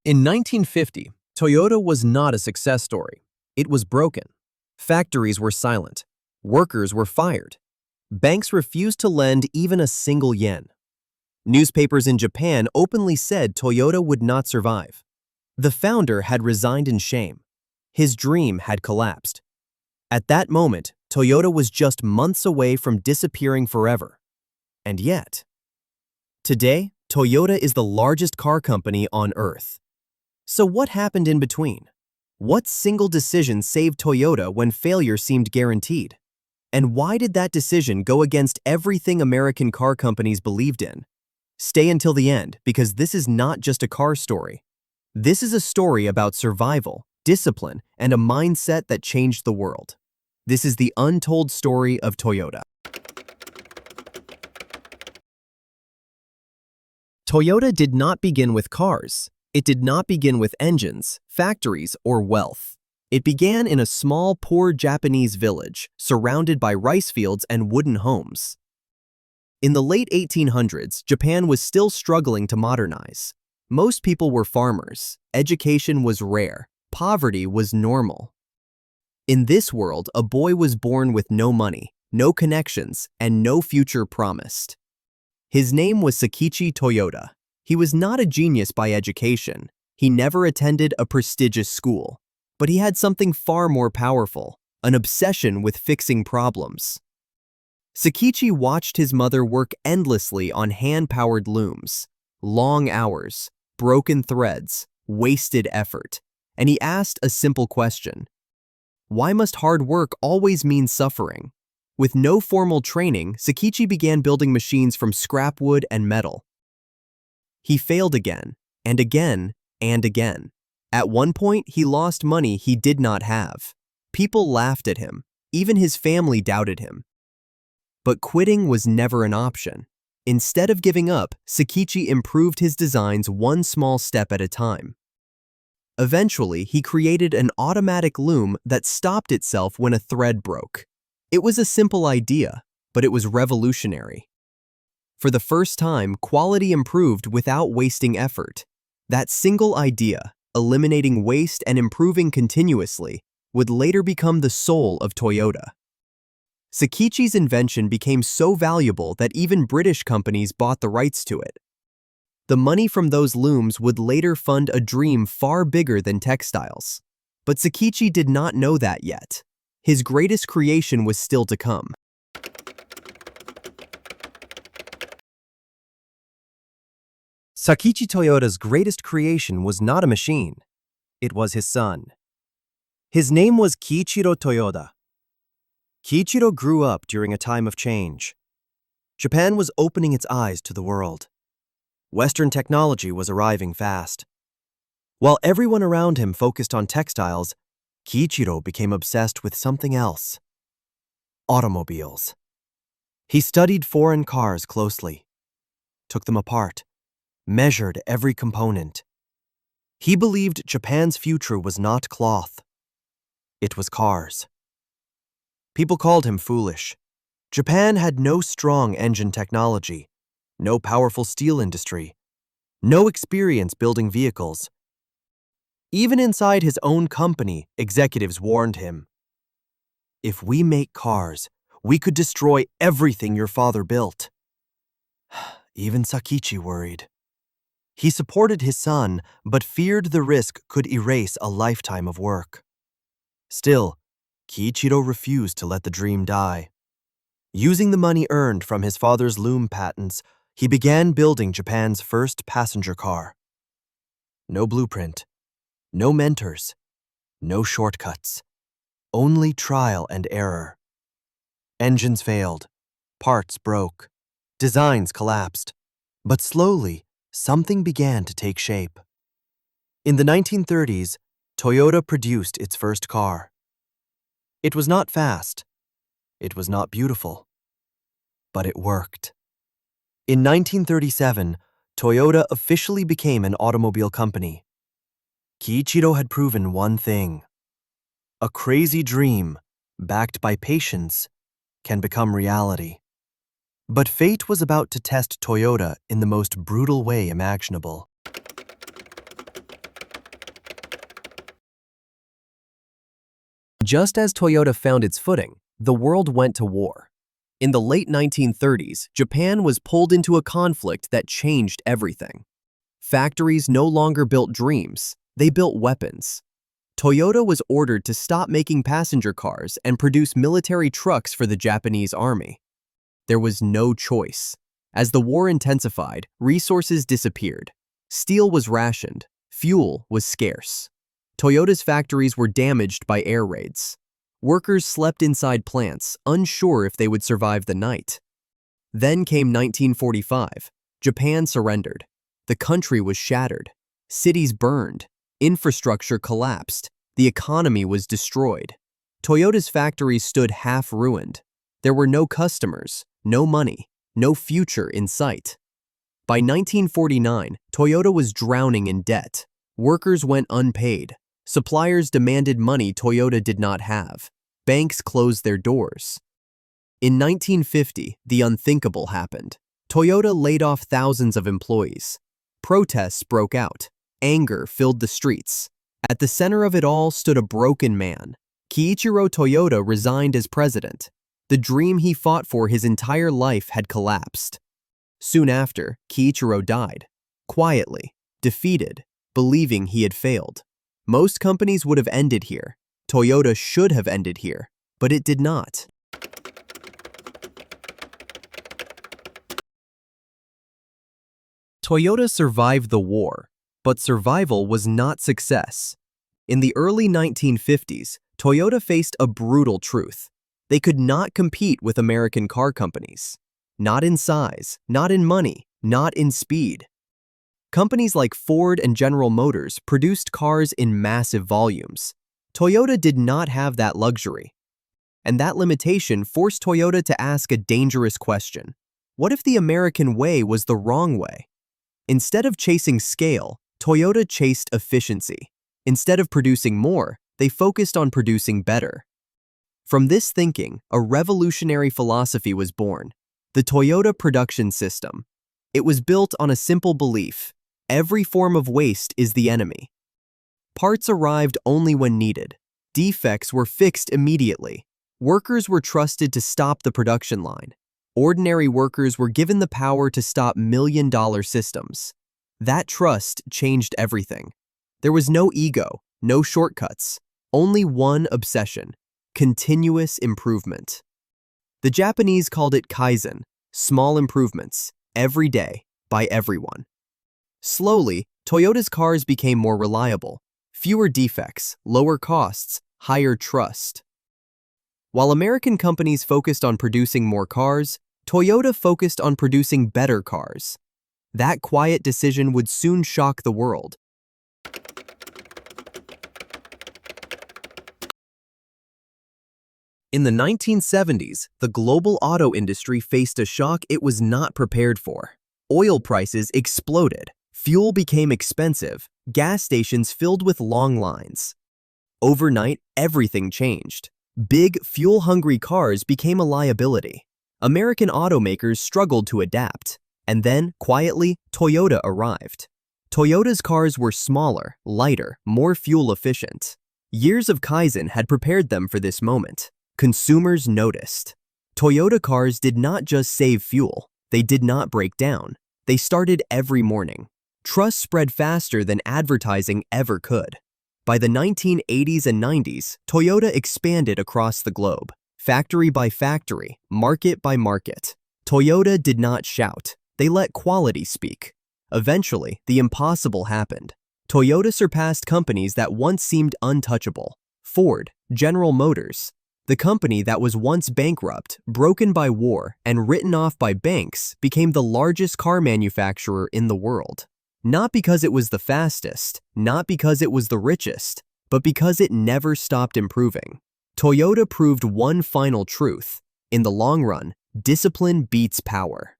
In 1950, Toyota was not a success story. It was broken. Factories were silent. Workers were fired. Banks refused to lend even a single yen. Newspapers in Japan openly said Toyota would not survive. The founder had resigned in shame. His dream had collapsed. At that moment, Toyota was just months away from disappearing forever. And yet, today, Toyota is the largest car company on Earth. So what happened in between? What single decision saved Toyota when failure seemed guaranteed? And why did that decision go against everything American car companies believed in? Stay until the end, because this is not just a car story. This is a story about survival, discipline, and a mindset that changed the world. This is the untold story of Toyota. Toyota did not begin with cars. It did not begin with engines, factories, or wealth. It began in a small, poor Japanese village, surrounded by rice fields and wooden homes. In the late 1800s, Japan was still struggling to modernize. Most people were farmers, education was rare, poverty was normal. In this world, a boy was born with no money, no connections, and no future promised. His name was Kiichiro Toyoda. He was not a genius by education. He never attended a prestigious school. But he had something far more powerful, an obsession with fixing problems. Kiichiro watched his mother work endlessly on hand-powered looms. Long hours, broken threads, wasted effort. And he asked a simple question. Why must hard work always mean suffering? With no formal training, Kiichiro began building machines from scrap wood and metal. He failed again, and again, and again. At one point, he lost money he did not have. People laughed at him. Even his family doubted him. But quitting was never an option. Instead of giving up, Kiichiro improved his designs one small step at a time. Eventually, he created an automatic loom that stopped itself when a thread broke. It was a simple idea, but it was revolutionary. For the first time, quality improved without wasting effort. That single idea, eliminating waste and improving continuously, would later become the soul of Toyota. Kiichiro's invention became so valuable that even British companies bought the rights to it. The money from those looms would later fund a dream far bigger than textiles. But Kiichiro did not know that yet. His greatest creation was still to come. Kiichiro Toyoda's greatest creation was not a machine. It was his son. His name was Kiichiro Toyoda. Kiichiro grew up during a time of change. Japan was opening its eyes to the world. Western technology was arriving fast. While everyone around him focused on textiles, Kiichiro became obsessed with something else: automobiles. He studied foreign cars closely, took them apart, measured every component. He believed Japan's future was not cloth. It was cars. People called him foolish. Japan had no strong engine technology, no powerful steel industry, no experience building vehicles. Even inside his own company, executives warned him, "If we make cars, we could destroy everything your father built." Even Kiichiro worried. He supported his son, but feared the risk could erase a lifetime of work. Still, Kiichiro refused to let the dream die. Using the money earned from his father's loom patents, he began building Japan's first passenger car. No blueprint, no mentors, no shortcuts, only trial and error. Engines failed, parts broke, designs collapsed, but slowly, something began to take shape. In the 1930s, Toyota produced its first car. It was not fast. It was not beautiful. But it worked. In 1937, Toyota officially became an automobile company. Kiichiro had proven one thing: a crazy dream, backed by patience, can become reality. But fate was about to test Toyota in the most brutal way imaginable. Just as Toyota found its footing, the world went to war. In the late 1930s, Japan was pulled into a conflict that changed everything. Factories no longer built dreams, they built weapons. Toyota was ordered to stop making passenger cars and produce military trucks for the Japanese army. There was no choice. As the war intensified, resources disappeared. Steel was rationed, fuel was scarce. Toyota's factories were damaged by air raids. Workers slept inside plants, unsure if they would survive the night. Then came 1945. Japan surrendered. The country was shattered. Cities burned. Infrastructure collapsed. The economy was destroyed. Toyota's factories stood half-ruined. There were no customers, no money, no future in sight. By 1949, Toyota was drowning in debt. Workers went unpaid. Suppliers demanded money Toyota did not have. Banks closed their doors. In 1950, the unthinkable happened. Toyota laid off thousands of employees. Protests broke out. Anger filled the streets. At the center of it all stood a broken man. Kiichiro Toyoda resigned as president. The dream he fought for his entire life had collapsed. Soon after, Kiichiro died. Quietly, defeated, believing he had failed. Most companies would have ended here. Toyota should have ended here, but it did not. Toyota survived the war, but survival was not success. In the early 1950s, Toyota faced a brutal truth. They could not compete with American car companies. Not in size, not in money, not in speed. Companies like Ford and General Motors produced cars in massive volumes. Toyota did not have that luxury. And that limitation forced Toyota to ask a dangerous question. What if the American way was the wrong way? Instead of chasing scale, Toyota chased efficiency. Instead of producing more, they focused on producing better. From this thinking, a revolutionary philosophy was born, the Toyota production system. It was built on a simple belief: every form of waste is the enemy. Parts arrived only when needed. Defects were fixed immediately. Workers were trusted to stop the production line. Ordinary workers were given the power to stop million-dollar systems. That trust changed everything. There was no ego, no shortcuts, only one obsession: continuous improvement. The Japanese called it kaizen, small improvements, every day, by everyone. Slowly, Toyota's cars became more reliable, fewer defects, lower costs, higher trust. While American companies focused on producing more cars, Toyota focused on producing better cars. That quiet decision would soon shock the world. In the 1970s, the global auto industry faced a shock it was not prepared for. Oil prices exploded, fuel became expensive, gas stations filled with long lines. Overnight, everything changed. Big, fuel-hungry cars became a liability. American automakers struggled to adapt. And then, quietly, Toyota arrived. Toyota's cars were smaller, lighter, more fuel-efficient. Years of kaizen had prepared them for this moment. Consumers noticed. Toyota cars did not just save fuel. They did not break down. They started every morning. Trust spread faster than advertising ever could. By the 1980s and 90s, Toyota expanded across the globe. Factory by factory, market by market. Toyota did not shout. They let quality speak. Eventually, the impossible happened. Toyota surpassed companies that once seemed untouchable. Ford, General Motors. The company that was once bankrupt, broken by war, and written off by banks became the largest car manufacturer in the world. Not because it was the fastest, not because it was the richest, but because it never stopped improving. Toyota proved one final truth: in the long run, discipline beats power.